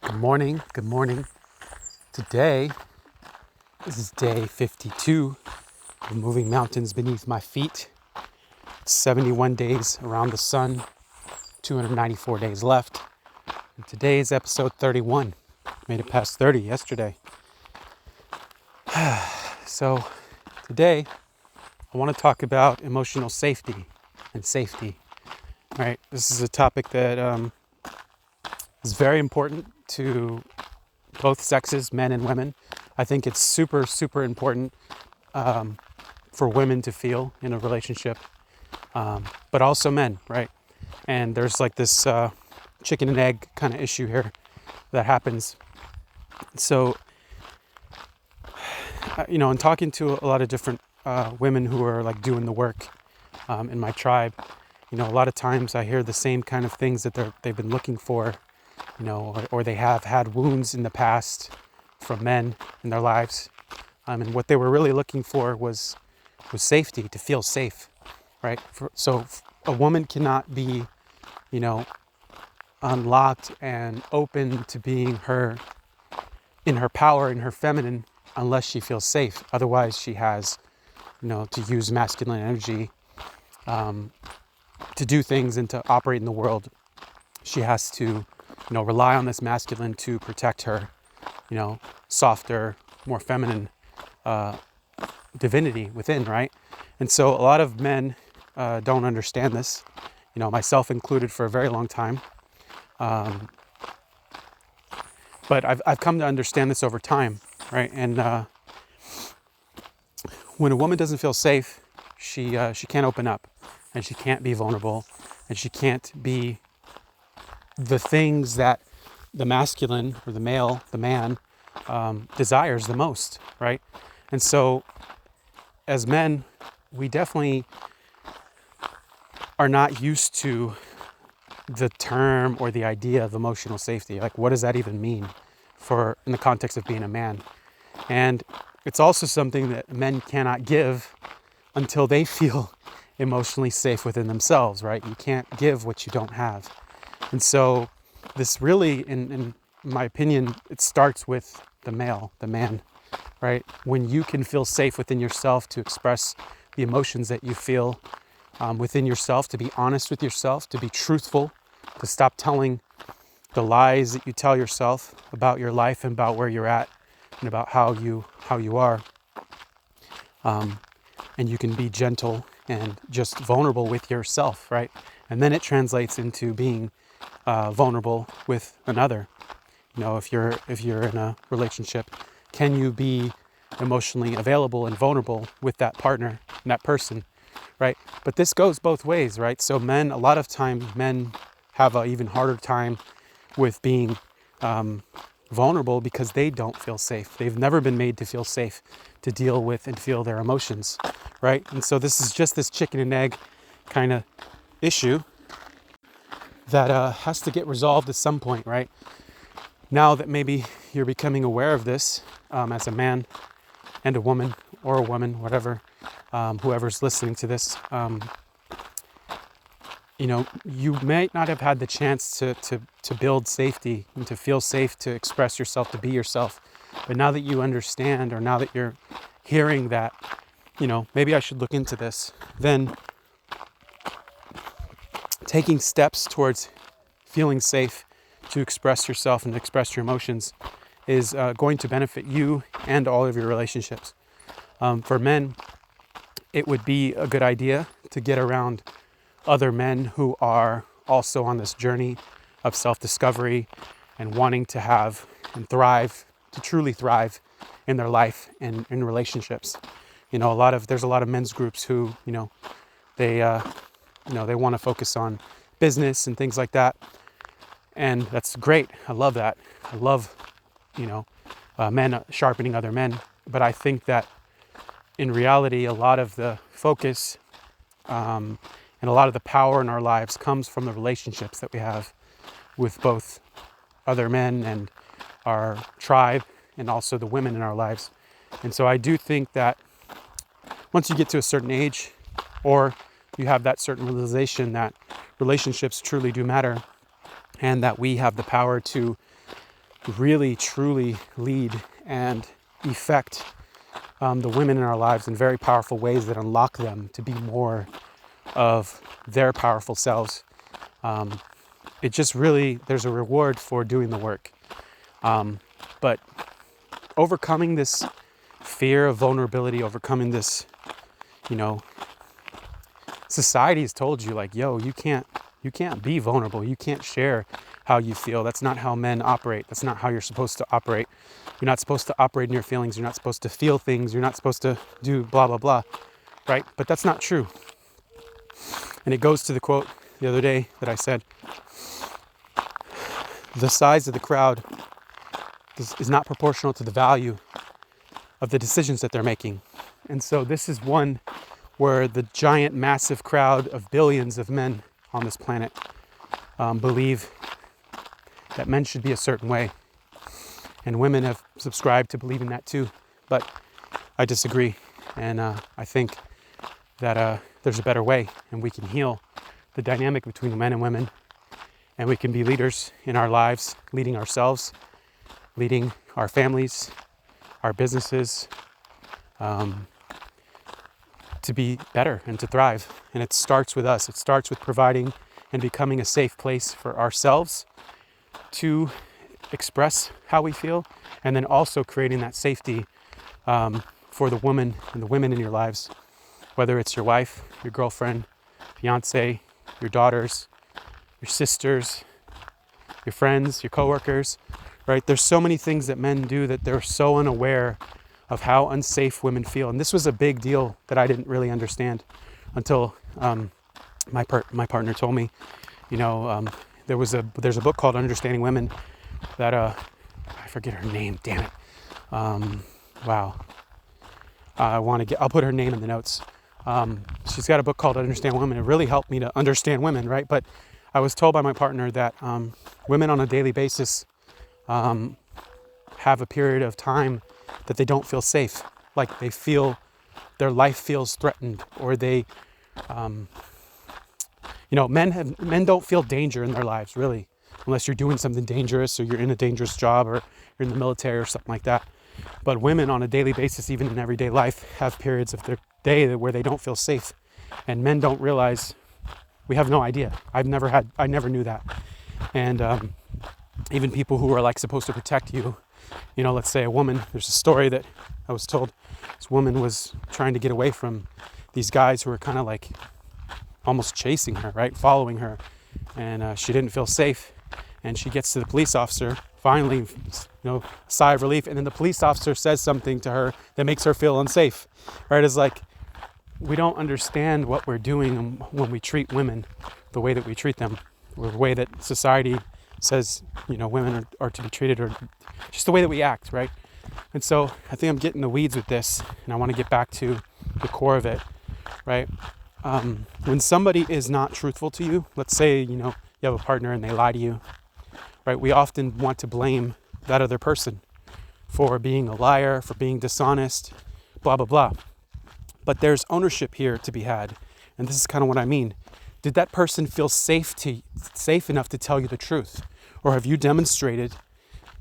Good morning. Good morning. Today, this is day 52 of moving mountains beneath my feet. It's 71 days around the sun, 294 days left. And today is episode 31. Made it past 30 yesterday. So today, I want to talk about emotional safety and safety. All right, this is a topic that is very important to both sexes, men and women. I think it's super, super important for women to feel in a relationship, but also men, right? And there's like this chicken and egg kind of issue here that happens. So, in talking to a lot of different women who are like doing the work in my tribe, a lot of times I hear the same kind of things that they've been looking for, or they have had wounds in the past from men in their lives. And what they were really looking for was safety, to feel safe, right? So a woman cannot be, unlocked and open to being in her power, in her feminine, unless she feels safe. Otherwise, she has, to use masculine energy to do things and to operate in the world. She has to, rely on this masculine to protect her, softer, more feminine divinity within, right? And so a lot of men don't understand this, myself included for a very long time. But I've come to understand this over time, right? And when a woman doesn't feel safe, she can't open up, and she can't be vulnerable, and she can't be the things that the masculine or the male, the man, desires the most, right? And so as men, we definitely are not used to the term or the idea of emotional safety. Like, what does that even mean in the context of being a man? And it's also something that men cannot give until they feel emotionally safe within themselves, right? You can't give what you don't have. And so this really, in my opinion, it starts with the male, the man, right? When you can feel safe within yourself to express the emotions that you feel within yourself, to be honest with yourself, to be truthful, to stop telling the lies that you tell yourself about your life and about where you're at and about how you are. And you can be gentle and just vulnerable with yourself, right? And then it translates into being vulnerable with another. If you're in a relationship, can you be emotionally available and vulnerable with that partner and that person, right? But this goes both ways, right? So a lot of times men have an even harder time with being vulnerable because they don't feel safe. They've never been made to feel safe to deal with and feel their emotions, right? And so this is just this chicken and egg kind of issue that has to get resolved at some point, right? Now that maybe you're becoming aware of this as a man and a woman, or a woman, whatever, whoever's listening to this, you may not have had the chance to build safety and to feel safe, to express yourself, to be yourself. But now that you understand, or now that you're hearing that, maybe I should look into this, then taking steps towards feeling safe to express yourself and express your emotions is going to benefit you and all of your relationships. For men, it would be a good idea to get around other men who are also on this journey of self-discovery and wanting to have and thrive, to truly thrive in their life and in relationships. There's a lot of men's groups who, they want to focus on business and things like that. And that's great. I love that. I love, men sharpening other men. But I think that in reality, a lot of the focus and a lot of the power in our lives comes from the relationships that we have with both other men and our tribe, and also the women in our lives. And so I do think that once you get to a certain age, or you have that certain realization that relationships truly do matter, and that we have the power to really, truly lead and affect the women in our lives in very powerful ways that unlock them to be more of their powerful selves. It just really, there's a reward for doing the work. But overcoming this fear of vulnerability, overcoming this, society has told you like, yo, you can't be vulnerable. You can't share how you feel. That's not how men operate. That's not how you're supposed to operate. You're not supposed to operate in your feelings. You're not supposed to feel things. You're not supposed to do blah, blah, blah, right? But that's not true. And it goes to the quote the other day that I said, the size of the crowd is not proportional to the value of the decisions that they're making. And so this is one where the giant, massive crowd of billions of men on this planet believe that men should be a certain way. And women have subscribed to believing that too. But I disagree. And I think that there's a better way, and we can heal the dynamic between men and women. And we can be leaders in our lives, leading ourselves, leading our families, our businesses, to be better and to thrive. And it starts with us. It starts with providing and becoming a safe place for ourselves to express how we feel, and then also creating that safety for the woman and the women in your lives, whether it's your wife, your girlfriend, fiance, your daughters, your sisters, your friends, your coworkers, right? There's so many things that men do that they're so unaware of how unsafe women feel. And this was a big deal that I didn't really understand until my partner told me, there's a book called Understanding Women that, I forget her name, damn it. Wow. I'll put her name in the notes. She's got a book called Understand Women. It really helped me to understand women, right? But I was told by my partner that women on a daily basis have a period of time that they don't feel safe. Like they feel their life feels threatened, or they, men don't feel danger in their lives, really, unless you're doing something dangerous or you're in a dangerous job or you're in the military or something like that. But women on a daily basis, even in everyday life, have periods of their day where they don't feel safe. And men don't realize, we have no idea. I never knew that. And even people who are like supposed to protect you, let's say a woman, there's a story that I was told, this woman was trying to get away from these guys who were kind of like almost chasing her, right? Following her. And she didn't feel safe. And she gets to the police officer, finally, a sigh of relief. And then the police officer says something to her that makes her feel unsafe, right? It's like, we don't understand what we're doing when we treat women the way that we treat them, or the way that society says, women are to be treated, or just the way that we act, right? And so I think I'm getting the weeds with this, and I want to get back to the core of it, right? When somebody is not truthful to you, let's say, you have a partner and they lie to you, right? We often want to blame that other person for being a liar, for being dishonest, blah, blah, blah. But there's ownership here to be had. And this is kind of what I mean. Did that person feel safe enough to tell you the truth? Or have you demonstrated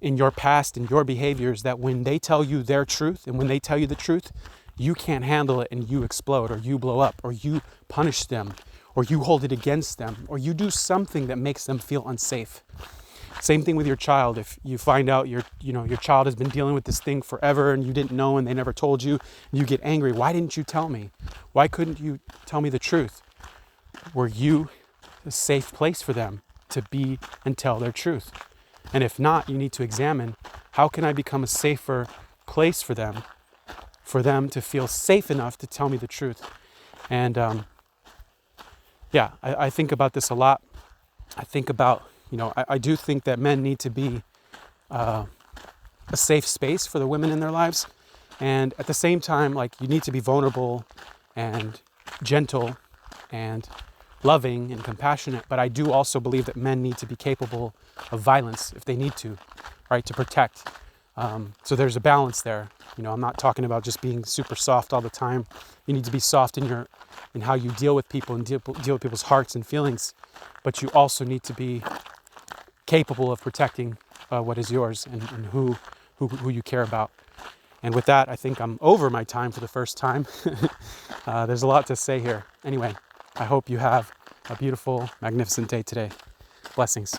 in your past and your behaviors that when they tell you their truth and when they tell you the truth, you can't handle it and you explode, or you blow up, or you punish them, or you hold it against them, or you do something that makes them feel unsafe? Same thing with your child. If you find out your child has been dealing with this thing forever and you didn't know and they never told you, and you get angry, why didn't you tell me? Why couldn't you tell me the truth? Were you a safe place for them to be and tell their truth? And if not, you need to examine, how can I become a safer place for them to feel safe enough to tell me the truth? And I think about this a lot. I think about, I do think that men need to be a safe space for the women in their lives. And at the same time, like, you need to be vulnerable and gentle and loving and compassionate. But I do also believe that men need to be capable of violence if they need to, right, to protect. So there's a balance there. I'm not talking about just being super soft all the time. You need to be soft in how you deal with people and deal with people's hearts and feelings. But you also need to be capable of protecting what is yours and who you care about. And with that, I think I'm over my time for the first time. There's a lot to say here. Anyway, I hope you have a beautiful, magnificent day today. Blessings.